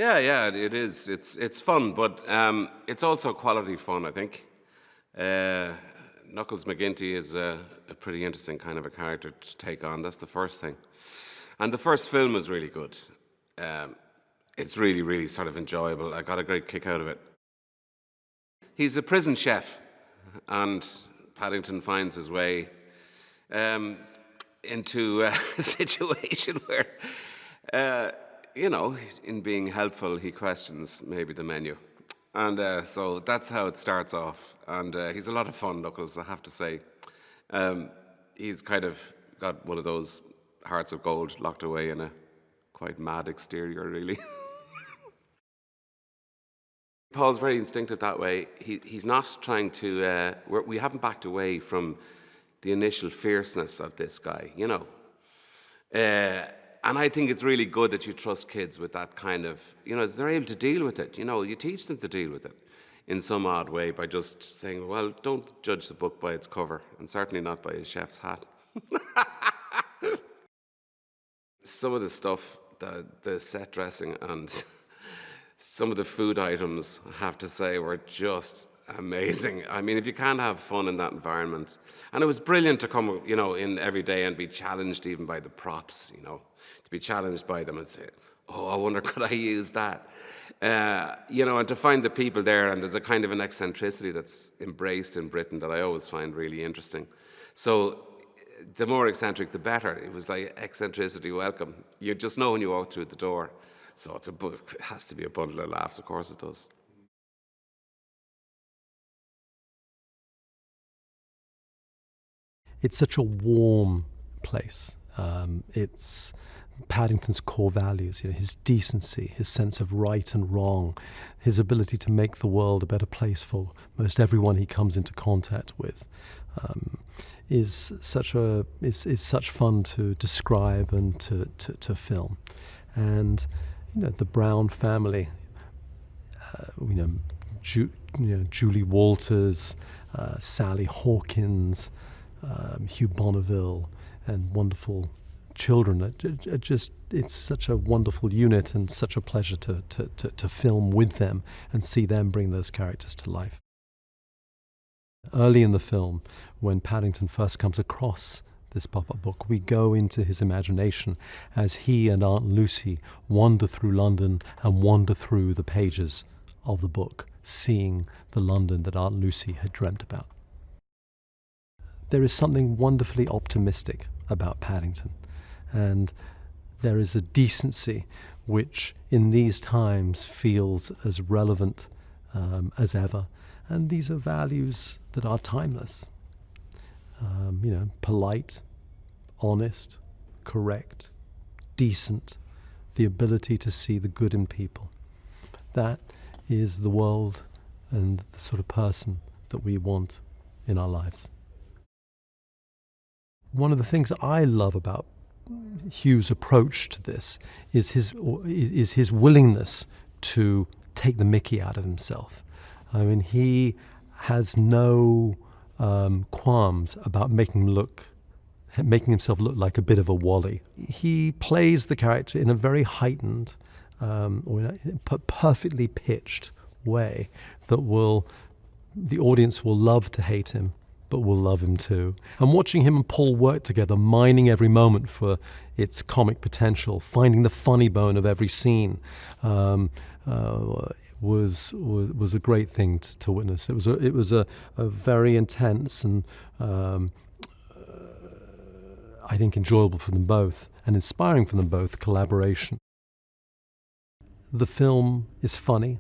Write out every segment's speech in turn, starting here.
Yeah, it is. It's fun, but it's also quality fun, I think. Knuckles McGinty is a pretty interesting kind of a character to take on. That's the first thing. And the first film was really good. It's really, really sort of enjoyable. I got a great kick out of it. He's a prison chef, and Paddington finds his way into a situation where, in being helpful, he questions maybe the menu. And so that's how it starts off. And he's a lot of fun, Knuckles, I have to say. He's kind of got one of those hearts of gold locked away in a quite mad exterior, really. Paul's very instinctive that way. He's not trying to... we haven't backed away from the initial fierceness of this guy, And I think it's really good that you trust kids with that kind of... they're able to deal with it. You teach them to deal with it in some odd way by just saying, well, don't judge the book by its cover, and certainly not by his chef's hat. Some of the stuff, the set dressing and some of the food items, I have to say, were just amazing. I mean, if you can't have fun in that environment. And it was brilliant to come, in every day and be challenged even by the props, to be challenged by them and say, oh, I wonder, could I use that? And to find the people there, and there's a kind of an eccentricity that's embraced in Britain that I always find really interesting. So the more eccentric, the better. It was like eccentricity welcome. You just know when you walk through the door. So it has to be a bundle of laughs, of course it does. It's such a warm place. It's Paddington's core values, his decency, his sense of right and wrong, his ability to make the world a better place for most everyone he comes into contact with, is such fun to describe and to film. And the Brown family, Julie Walters, Sally Hawkins, Hugh Bonneville, and wonderful children. It's such a wonderful unit and such a pleasure to film with them and see them bring those characters to life. Early in the film, when Paddington first comes across this pop-up book, we go into his imagination as he and Aunt Lucy wander through London and wander through the pages of the book, seeing the London that Aunt Lucy had dreamt about. There is something wonderfully optimistic about Paddington, and there is a decency which in these times feels as relevant as ever, and these are values that are timeless. Polite, honest, correct, decent, the ability to see the good in people. That is the world and the sort of person that we want in our lives. One of the things I love about Hugh's approach to this is his willingness to take the mickey out of himself. I mean, he has no qualms about making himself look like a bit of a wally. He plays the character in a very heightened, or in a perfectly pitched way that the audience will love to hate him, but will love him too. And watching him and Paul work together, mining every moment for its comic potential, finding the funny bone of every scene, was a great thing to witness. It was a very intense and I think enjoyable for them both and inspiring for them both collaboration. The film is funny.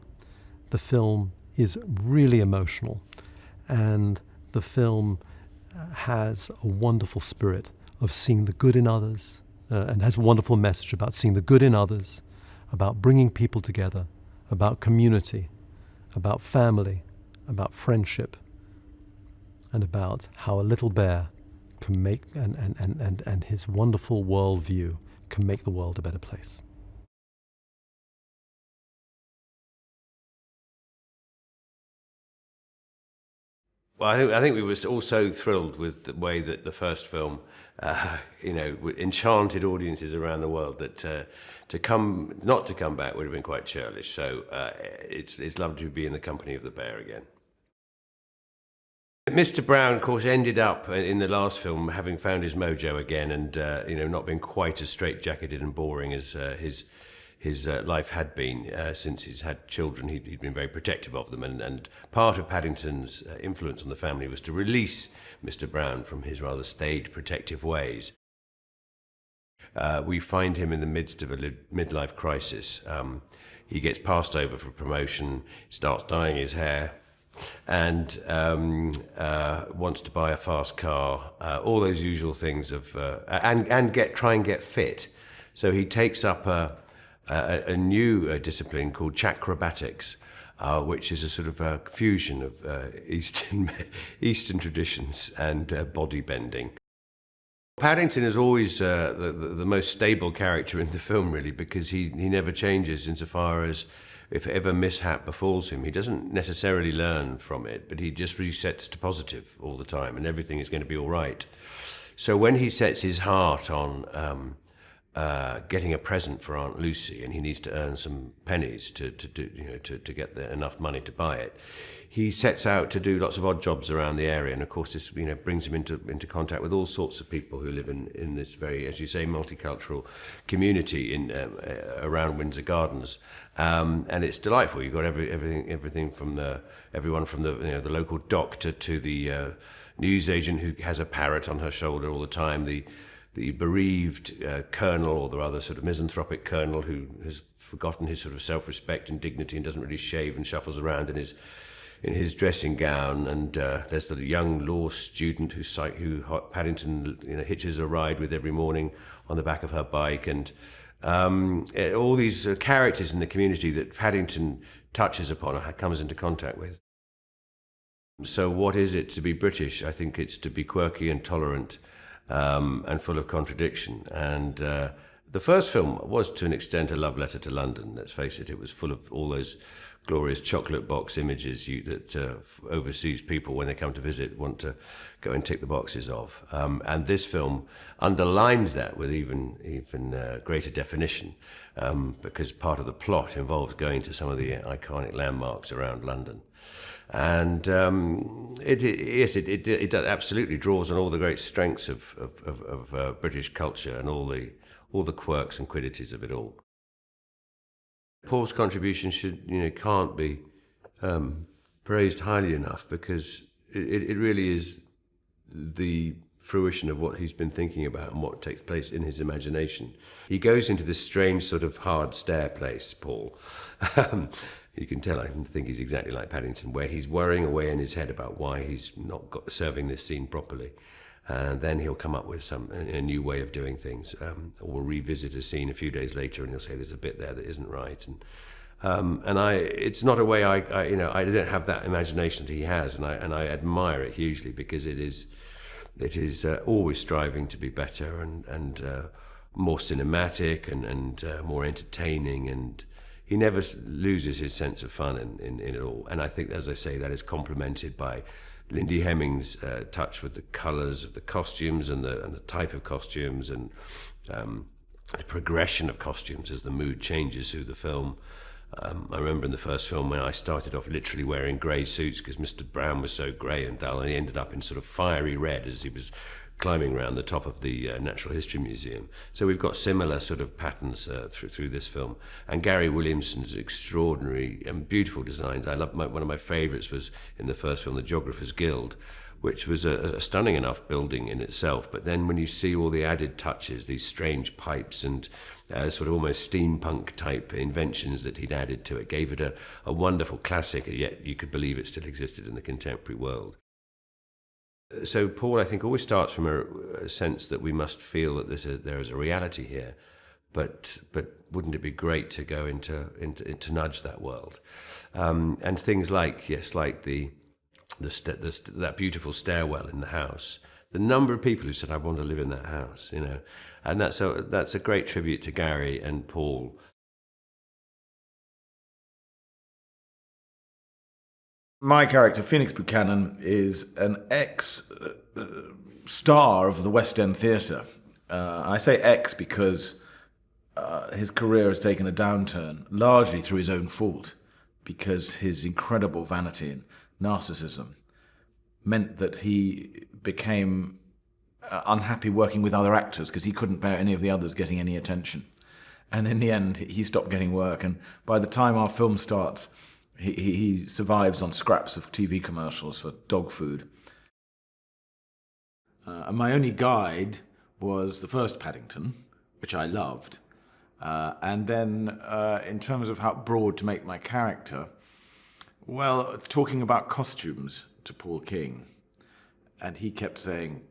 The film is really emotional, and the film has a wonderful spirit of seeing the good in others, and has a wonderful message about seeing the good in others, about bringing people together, about community, about family, about friendship, and about how a little bear can make, and his wonderful worldview can make the world a better place. Well, I think we were all so thrilled with the way that the first film enchanted audiences around the world that not to come back would have been quite churlish. So it's lovely to be in the company of the bear again. Mr. Brown, of course, ended up in the last film having found his mojo again, and not being quite as straitjacketed and boring as his life had been since he's had children. He'd been very protective of them, and part of Paddington's influence on the family was to release Mr. Brown from his rather staid, protective ways. We find him in the midst of a midlife crisis. He gets passed over for promotion, starts dyeing his hair, and wants to buy a fast car, all those usual things and try and get fit. So he takes up a new discipline called chakrobatics, which is a sort of a fusion of Eastern traditions and bodybuilding. Paddington is always the most stable character in the film, really, because he never changes insofar as if ever mishap befalls him, he doesn't necessarily learn from it, but he just resets to positive all the time, and everything is going to be all right. So when he sets his heart on getting a present for Aunt Lucy, and he needs to earn some pennies to get enough money to buy it, he sets out to do lots of odd jobs around the area, and of course this brings him into contact with all sorts of people who live in this very, as you say, multicultural community around Windsor Gardens, and it's delightful. You've got everything from everyone from the local doctor to the newsagent who has a parrot on her shoulder all the time, the bereaved colonel, or the rather sort of misanthropic colonel who has forgotten his sort of self-respect and dignity and doesn't really shave and shuffles around in his dressing gown, and there's the young law student who Paddington hitches a ride with every morning on the back of her bike, and all these characters in the community that Paddington touches upon or comes into contact with. So what is it to be British? I think it's to be quirky and tolerant and full of contradiction. And the first film was, to an extent, a love letter to London. Let's face it, it was full of all those glorious chocolate box images that overseas people, when they come to visit, want to go and tick the boxes of. And this film underlines that with even greater definition, because part of the plot involves going to some of the iconic landmarks around London. And it absolutely draws on all the great strengths of British culture and all the quirks and quiddities of it all. Paul's contribution can't be praised highly enough, because it really is the fruition of what he's been thinking about and what takes place in his imagination. He goes into this strange sort of hard stare place, Paul. You can tell, I think he's exactly like Paddington, where he's worrying away in his head about why he's not serving this scene properly. And then he'll come up with a new way of doing things, or revisit a scene a few days later, and he'll say there's a bit there that isn't right. And it's not a way I don't have that imagination that he has, and I admire it hugely, because it is always striving to be better and more cinematic and more entertaining, and he never loses his sense of fun in it all. And I think, as I say, that is complemented by Lindy Hemming's touch with the colours of the costumes and the type of costumes, and the progression of costumes as the mood changes through the film. I remember in the first film when I started off literally wearing grey suits because Mr. Brown was so grey and dull, and he ended up in sort of fiery red as he was climbing around the top of the Natural History Museum. So we've got similar sort of patterns through this film. And Gary Williamson's extraordinary and beautiful designs. I love one of my favourites was in the first film, The Geographer's Guild, which was a stunning enough building in itself. But then when you see all the added touches, these strange pipes and sort of almost steampunk type inventions that he'd added to it, gave it a wonderful classic, yet you could believe it still existed in the contemporary world. So Paul, I think, always starts from a sense that we must feel that there is a reality here, but wouldn't it be great to go into nudge that world, and things like that beautiful stairwell in the house. The number of people who said, "I want to live in that house," and that's a great tribute to Gary and Paul. My character, Phoenix Buchanan, is an ex-star of the West End Theatre. I say ex because his career has taken a downturn, largely through his own fault, because his incredible vanity and narcissism meant that he became unhappy working with other actors because he couldn't bear any of the others getting any attention. And in the end, he stopped getting work, and by the time our film starts, he survives on scraps of TV commercials for dog food. And my only guide was the first Paddington, which I loved. And then in terms of how broad to make my character, well, talking about costumes to Paul King. And he kept saying,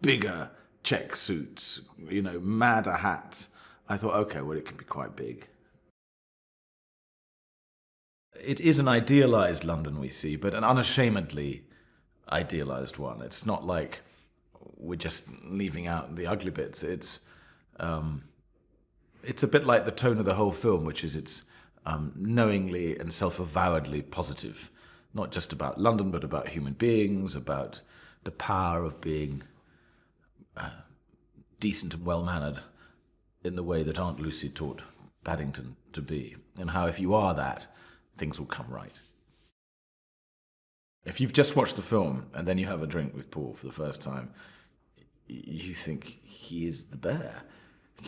bigger check suits, madder hats. I thought, okay, well, it can be quite big. It is an idealized London we see, but an unashamedly idealized one. It's not like we're just leaving out the ugly bits. It's a bit like the tone of the whole film, which is it's knowingly and self-avowedly positive. Not just about London, but about human beings, about the power of being decent and well-mannered in the way that Aunt Lucy taught Paddington to be, and how if you are that, things will come right. If you've just watched the film and then you have a drink with Paul for the first time, you think he is the bear.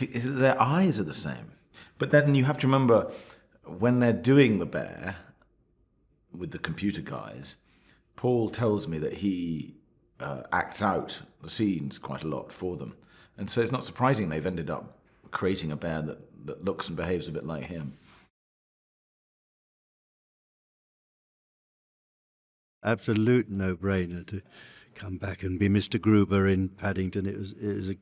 Their eyes are the same. But then you have to remember, when they're doing the bear with the computer guys, Paul tells me that he acts out the scenes quite a lot for them. And so it's not surprising they've ended up creating a bear that looks and behaves a bit like him. Absolute no-brainer to come back and be Mr. Gruber in Paddington. It was a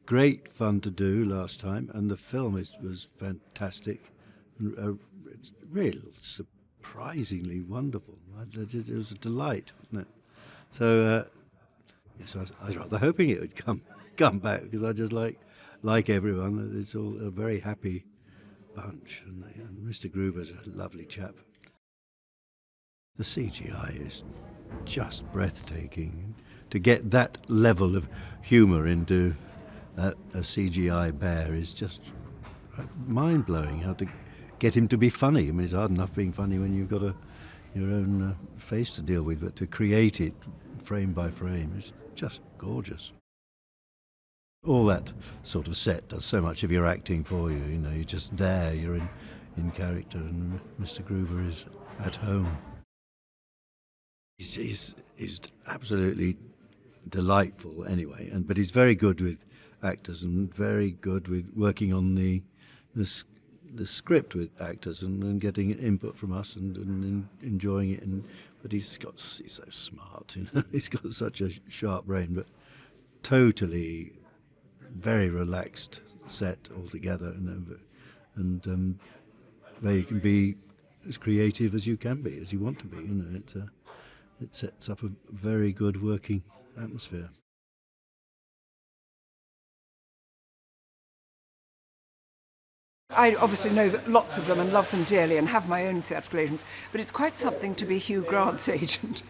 great fun to do last time, and the film was fantastic. It's really surprisingly wonderful. It was a delight, wasn't it? So, yes, I was rather hoping it would come back, because I just like everyone. It's all a very happy bunch, and Mr. Gruber's a lovely chap. The CGI is just breathtaking. To get that level of humour into a CGI bear is just mind-blowing. How to get him to be funny. I mean, it's hard enough being funny when you've got your own face to deal with, but to create it frame by frame is just gorgeous. All that sort of set does so much of your acting for you. You're just there, you're in character, and Mr. Gruber is at home. He's absolutely delightful anyway, but he's very good with actors and very good with working on the script with actors and getting input from us and enjoying it. But he's so smart, he's got such a sharp brain, but totally very relaxed set altogether, and where you can be as creative as you can be, as you want to be. It sets up a very good working atmosphere. I obviously know that lots of them and love them dearly and have my own theatrical agents, but it's quite something to be Hugh Grant's agent.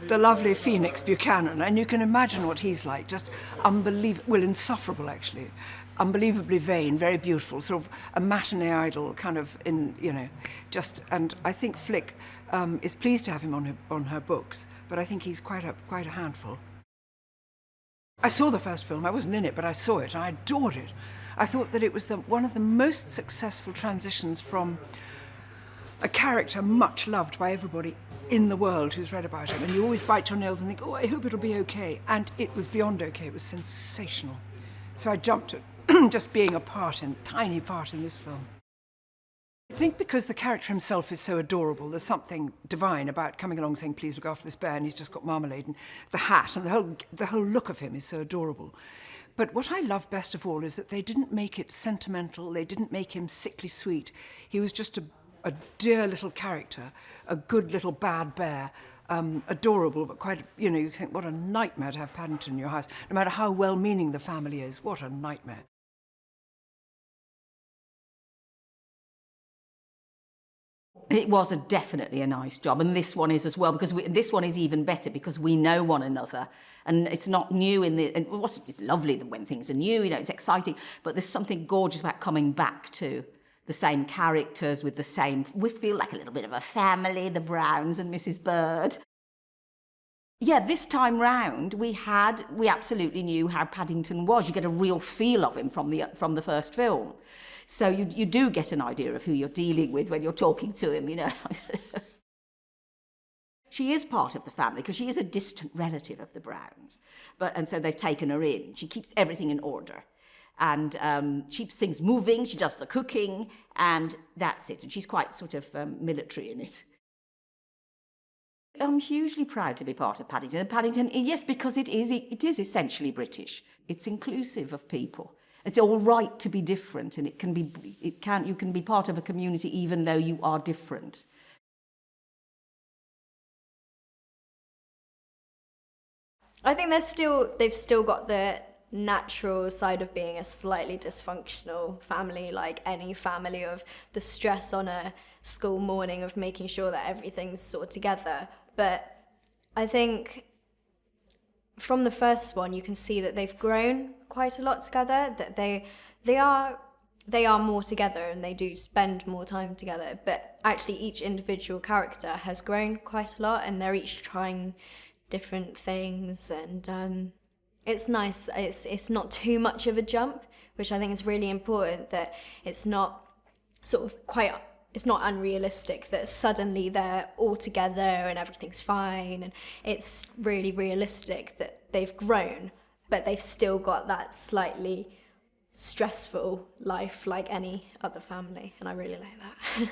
The lovely Phoenix Buchanan, and you can imagine what he's like, just insufferable actually, unbelievably vain, very beautiful, sort of a matinee idol kind of and I think Flick is pleased to have him on her books, but I think he's quite a handful. I saw the first film. I wasn't in it, but I saw it and I adored it. I thought that it was one of the most successful transitions from a character much loved by everybody in the world who's read about him, and you always bite your nails and think, oh, I hope it'll be okay. And it was beyond okay. It was sensational. So I jumped at just being a tiny part in this film. I think because the character himself is so adorable, there's something divine about coming along saying, please look after this bear, and he's just got marmalade, and the hat, and the whole look of him is so adorable. But what I love best of all is that they didn't make it sentimental, they didn't make him sickly sweet. He was just a dear little character, a good little bad bear, adorable, but quite, you think, what a nightmare to have Paddington in your house. No matter how well-meaning the family is, what a nightmare. It was definitely a nice job, and this one is as well, because this one is even better because we know one another, and it's not new it's lovely when things are new, it's exciting, but there's something gorgeous about coming back to the same characters with the same... We feel like a little bit of a family, the Browns and Mrs. Bird. Yeah, this time round, we absolutely knew how Paddington was. You get a real feel of him from the first film. So you do get an idea of who you're dealing with when you're talking to him, She is part of the family because she is a distant relative of the Browns. And so they've taken her in. She keeps everything in order. And she keeps things moving, she does the cooking, and that's it. And she's quite sort of military in it. I'm hugely proud to be part of Paddington. And Paddington, yes, because it is essentially British. It's inclusive of people. It's all right to be different, and you can be part of a community even though you are different. I think they've still got the natural side of being a slightly dysfunctional family, like any family, of the stress on a school morning of making sure that everything's sort of together. But I think from the first one, you can see that they've grown quite a lot together, that they are more together and they do spend more time together. But actually each individual character has grown quite a lot, and they're each trying different things, and it's nice. It's not too much of a jump, which I think is really important, that it's not it's not unrealistic that suddenly they're all together and everything's fine, and it's really realistic that they've grown, but they've still got that slightly stressful life like any other family, and I really like that.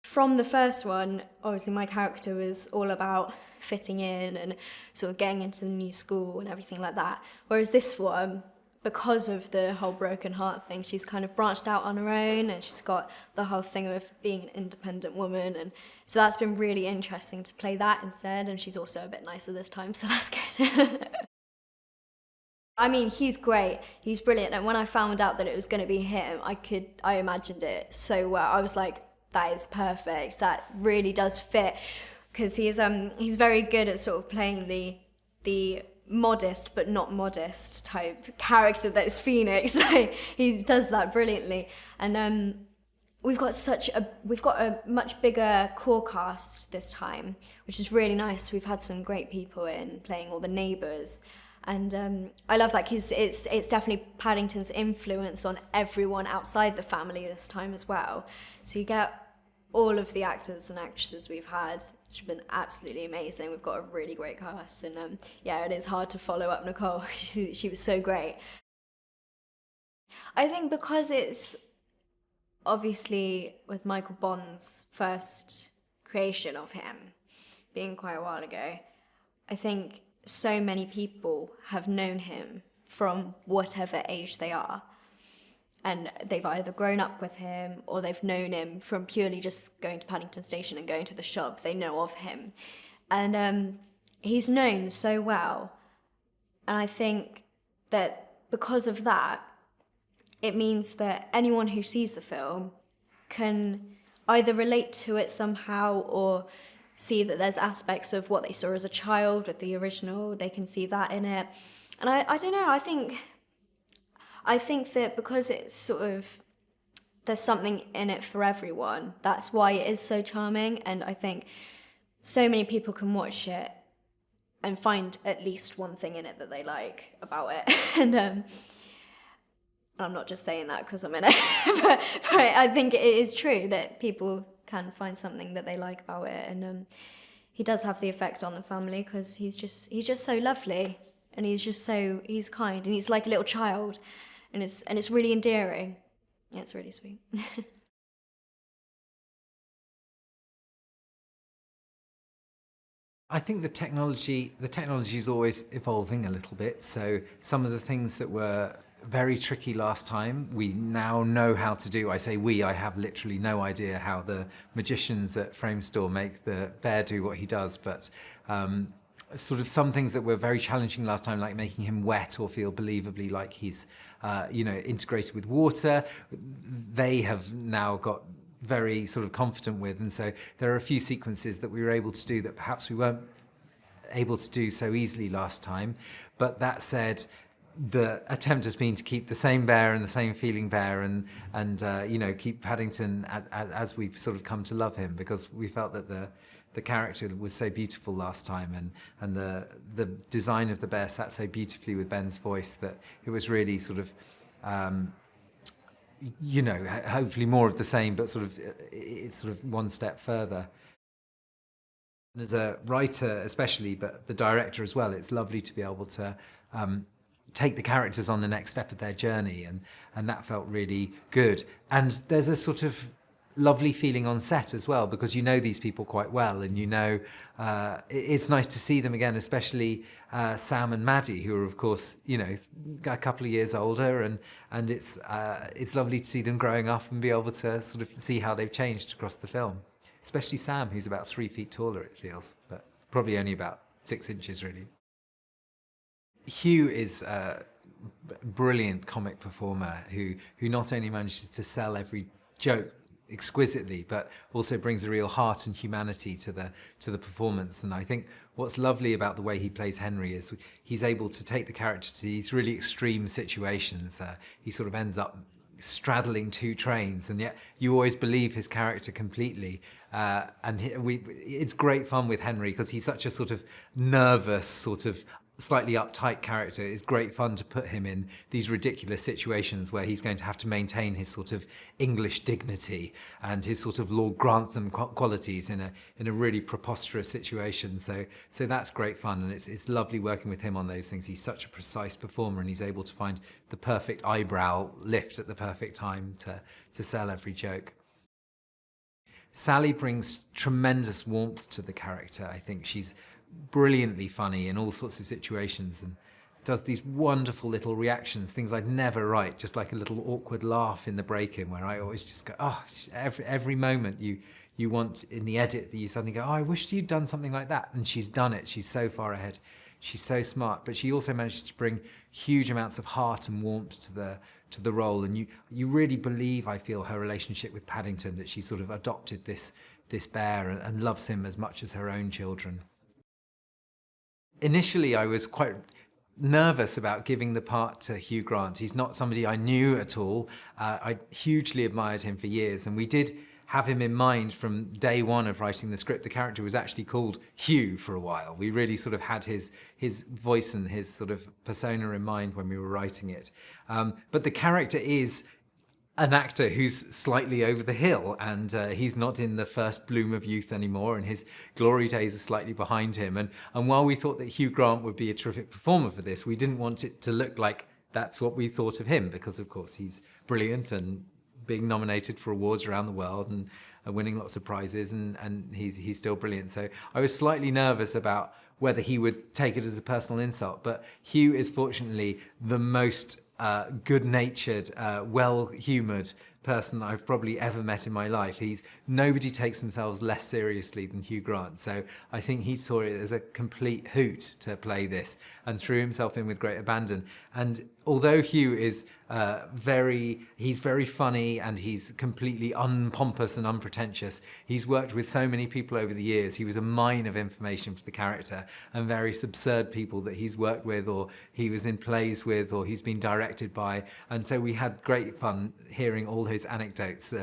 From the first one, obviously my character was all about fitting in and sort of getting into the new school and everything like that, whereas this one, because of the whole broken heart thing, she's kind of branched out on her own, and she's got the whole thing of being an independent woman, and so that's been really interesting to play that instead, and she's also a bit nicer this time, so that's good. I mean, Hugh's great, he's brilliant, and when I found out that it was going to be him, I imagined it so well. I was like, that is perfect, that really does fit, because he's very good at sort of playing the modest but not modest type character that is Phoenix. He does that brilliantly, and we've got a much bigger core cast this time, which is really nice. We've had some great people in playing all the neighbours, and I love that because it's definitely Paddington's influence on everyone outside the family this time as well. So you get all of the actors and actresses we've had. It's been absolutely amazing. We've got a really great cast, and yeah, it is hard to follow up Nicole. She was so great. I think because it's obviously with Michael Bond's first creation of him being quite a while ago, I think so many people have known him from whatever age they are. And they've either grown up with him or they've known him from purely just going to Paddington Station and going to the shop. They know of him. And he's known so well. And I think that because of that, it means that anyone who sees the film can either relate to it somehow or see that there's aspects of what they saw as a child with the original. They can see that in it. And I don't know, I think that because it's sort of, there's something in it for everyone, that's why it is so charming, and I think so many people can watch it and find at least one thing in it that they like about it. And I'm not just saying that because I'm in it, but I think it is true that people can find something that they like about it, and he does have the effect on the family because he's just so lovely, and he's kind, and he's like a little child. And it's really endearing. Yeah, it's really sweet. I think the technology is always evolving a little bit. So some of the things that were very tricky last time, we now know how to do. I say we, I have literally no idea how the magicians at Framestore make the bear do what he does, but sort of some things that were very challenging last time, like making him wet or feel believably like he's integrated with water. They have now got very sort of confident with. And so there are a few sequences that we were able to do that perhaps we weren't able to do so easily last time. But that said, the attempt has been to keep the same bear and the same feeling bear, and you know, keep Paddington as we've sort of come to love him, because we felt that the character was so beautiful last time, and the design of the bear sat so beautifully with Ben's voice that it was really sort of you know, hopefully more of the same, but sort of it's sort of one step further. And as a writer especially, but the director as well, it's lovely to be able to take the characters on the next step of their journey, and that felt really good. And there's a sort of lovely feeling on set as well, because you know these people quite well, and you know it's nice to see them again, especially Sam and Maddie, who are of course, you know, a couple of years older, and it's lovely to see them growing up and be able to sort of see how they've changed across the film. Especially Sam, who's about 3 feet taller, it feels, but probably only about 6 inches really. Hugh is a brilliant comic performer who not only manages to sell every joke exquisitely, but also brings a real heart and humanity to the performance. And I think what's lovely about the way he plays Henry is he's able to take the character to these really extreme situations. He sort of ends up straddling 2 trains, and yet you always believe his character completely. And it's great fun with Henry, because he's such a sort of nervous, sort of slightly uptight character. It's great fun to put him in these ridiculous situations where he's going to have to maintain his sort of English dignity and his sort of Lord Grantham qualities in a really preposterous situation. So that's great fun, and it's lovely working with him on those things. He's such a precise performer, and he's able to find the perfect eyebrow lift at the perfect time to sell every joke. Sally brings tremendous warmth to the character. I think she's brilliantly funny in all sorts of situations, and does these wonderful little reactions, things I'd never write, just like a little awkward laugh in the break-in where I always just go, oh, every moment you want in the edit that you suddenly go, oh, I wish you'd done something like that, and she's done it. She's so far ahead. She's so smart, but she also manages to bring huge amounts of heart and warmth to the role, and you really believe, I feel, her relationship with Paddington, that she sort of adopted this bear and loves him as much as her own children. Initially, I was quite nervous about giving the part to Hugh Grant. He's not somebody I knew at all. I hugely admired him for years, and we did have him in mind from day one of writing the script. The character was actually called Hugh for a while. We really sort of had his voice and his sort of persona in mind when we were writing it. But the character is an actor who's slightly over the hill, and he's not in the first bloom of youth anymore, and his glory days are slightly behind him. And while we thought that Hugh Grant would be a terrific performer for this, we didn't want it to look like that's what we thought of him, because of course he's brilliant and being nominated for awards around the world and winning lots of prizes, and he's still brilliant. So I was slightly nervous about whether he would take it as a personal insult, but Hugh is fortunately the most good-natured, well-humoured person I've probably ever met in my life. Nobody takes themselves less seriously than Hugh Grant, so I think he saw it as a complete hoot to play this and threw himself in with great abandon. And although Hugh is he's very funny and he's completely unpompous and unpretentious, he's worked with so many people over the years. He was a mine of information for the character, and various absurd people that he's worked with, or he was in plays with, or he's been directed by. And so we had great fun hearing all his anecdotes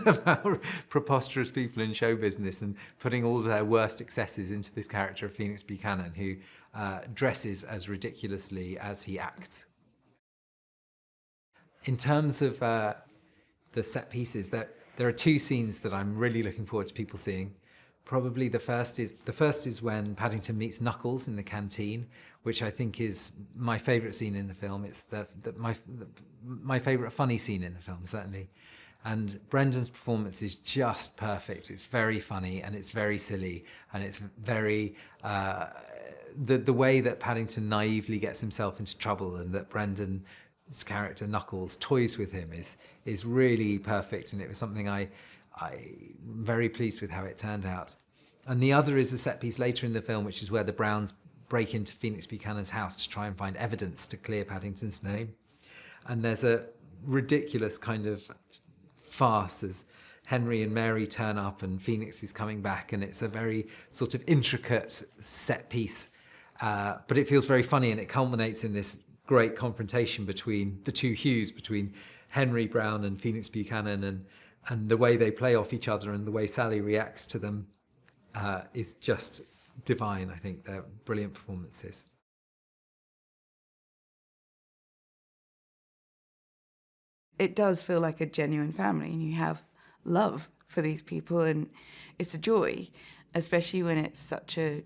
about preposterous people in show business and putting all their worst excesses into this character of Phoenix Buchanan, who dresses as ridiculously as he acts. In terms of the set pieces, there are 2 scenes that I'm really looking forward to people seeing. Probably the first is when Paddington meets Knuckles in the canteen, which I think is my favourite scene in the film. It's my favourite funny scene in the film, certainly. And Brendan's performance is just perfect. It's very funny and it's very silly, and it's very the way that Paddington naively gets himself into trouble, and that Brendan's character Knuckles toys with him is really perfect, and it was something I'm very pleased with how it turned out. And the other is a set piece later in the film, which is where the Browns break into Phoenix Buchanan's house to try and find evidence to clear Paddington's name. And there's a ridiculous kind of farce as Henry and Mary turn up and Phoenix is coming back, and it's a very sort of intricate set piece. But it feels very funny, and it culminates in this great confrontation between the two Hughs, between Henry Brown and Phoenix Buchanan, and the way they play off each other and the way Sally reacts to them is just divine. I think they're brilliant performances. It does feel like a genuine family, and you have love for these people, and it's a joy, especially when it's such a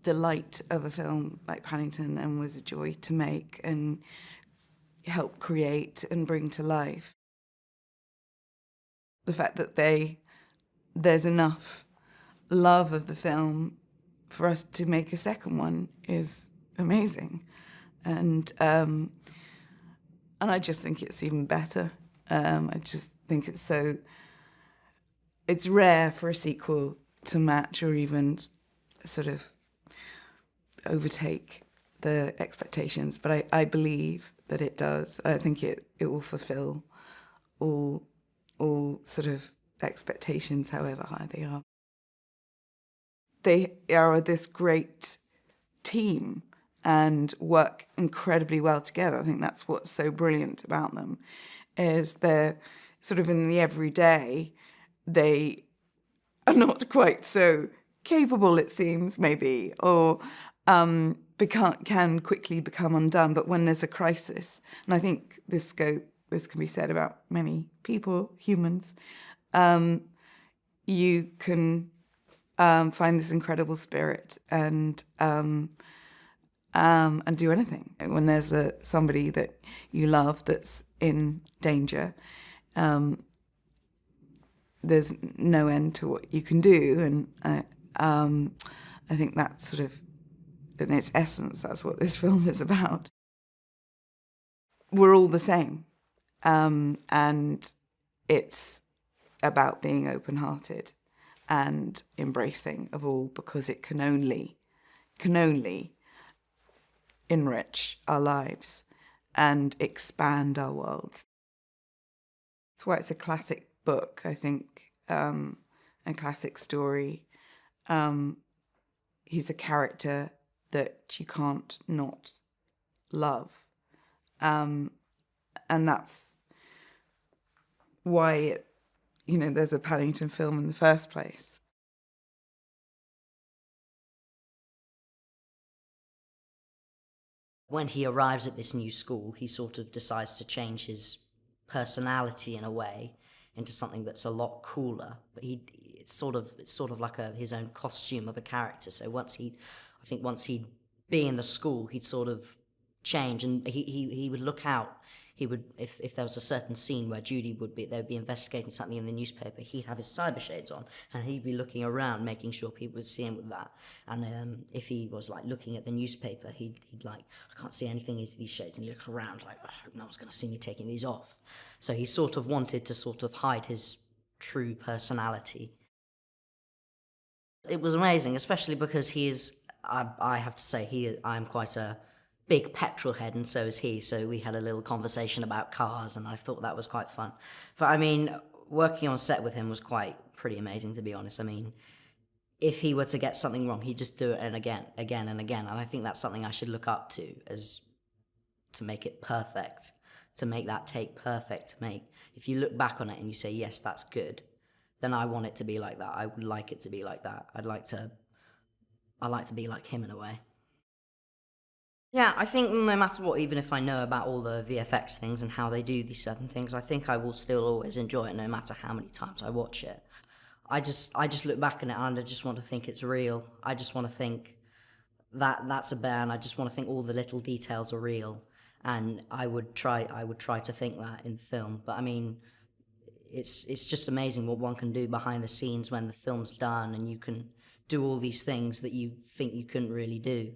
delight of a film like Paddington, and was a joy to make and help create and bring to life. The fact that there's enough love of the film for us to make a second one is amazing, and I just think it's even better. I just think it's rare for a sequel to match or even sort of overtake the expectations, but I believe that it does. I think it will fulfill all sort of expectations, however high they are. They are this great team and work incredibly well together. I think that's what's so brilliant about them, is they're sort of in the everyday, they are not quite so capable, it seems, maybe, or can quickly become undone. But when there's a crisis, and I think this can be said about many people, humans, you can find this incredible spirit and do anything. When there's somebody that you love that's in danger, there's no end to what you can do, and I think that's sort of, in its essence, that's what this film is about. We're all the same, and it's about being open-hearted and embracing of all, because it can only enrich our lives and expand our worlds. That's why it's a classic book, I think, a classic story. He's a character that you can't not love. And that's why there's a Paddington film in the first place. When he arrives at this new school, he sort of decides to change his personality in a way into something that's a lot cooler. But it's sort of like his own costume of a character. So once he'd be in the school, he'd sort of change, and he would look out. He would, if there was a certain scene where Judy they would be investigating something in the newspaper, he'd have his cyber shades on, and he'd be looking around, making sure people would see him with that. And if he was like looking at the newspaper, he'd like, I can't see anything in these shades, and he'd look around like, I hope no one's going to see me taking these off. So he sort of wanted to sort of hide his true personality. It was amazing, especially because I have to say, I'm quite a big petrol head, and so is he, so we had a little conversation about cars, and I thought that was quite fun. But I mean, working on set with him was pretty amazing, to be honest. I mean, if he were to get something wrong, he'd just do it and again, and I think that's something I should look up to, as to make it perfect, to make that take perfect, if you look back on it and you say, yes, that's good, then I want it to be like that. I would like it to be like that. I like to be like him in a way. Yeah, I think no matter what, even if I know about all the VFX things and how they do these certain things, I think I will still always enjoy it no matter how many times I watch it. I just look back on it and I just want to think it's real. I just want to think that's a bear, and I just want to think all the little details are real. And I would try to think that in the film. But I mean, it's just amazing what one can do behind the scenes when the film's done, and you can do all these things that you think you couldn't really do.